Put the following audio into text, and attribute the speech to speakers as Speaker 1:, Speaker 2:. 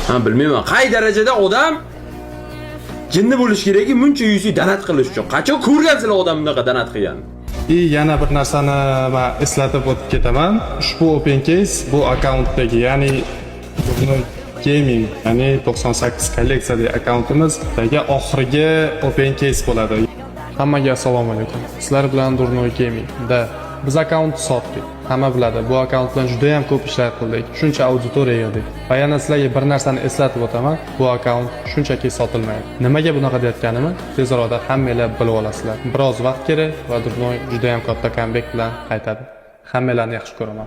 Speaker 1: Ha, bilmayman, qay darajada odam jinni bo'lish kerakki, buncha yuzi danat qilish uchun. Qachon ko'rgansizlar odam bunaqa danat qilgan?
Speaker 2: Yana bir narsani men eslatib o'tib ketaman. Ushbu Open Case bu akkauntdagi, ya'ni gaming, ya'ni 98 kolleksiyadagi akkauntimizdagi oxirgi Open Case bo'ladi.
Speaker 3: Hammaga assalomu alaykum. Sizlar bilan Durnoy Gaming da biz akkaunt sotdik. Hamma biladi, bu akkaunt bilan juda ham ko'p ishlar qildik. Shuncha auditoriya yig'dik. Va yana sizlarga bir narsani eslatib o'taman. Bu akkaunt shunchaki sotilmaydi. Nimaga bunaqa deyotganimni tez orada hammanglar bilib olasizlar. Biroz vaqt kerak va Durnoy juda ham katta comeback bilan qaytadi. Hammalarni yaxshi ko'raman.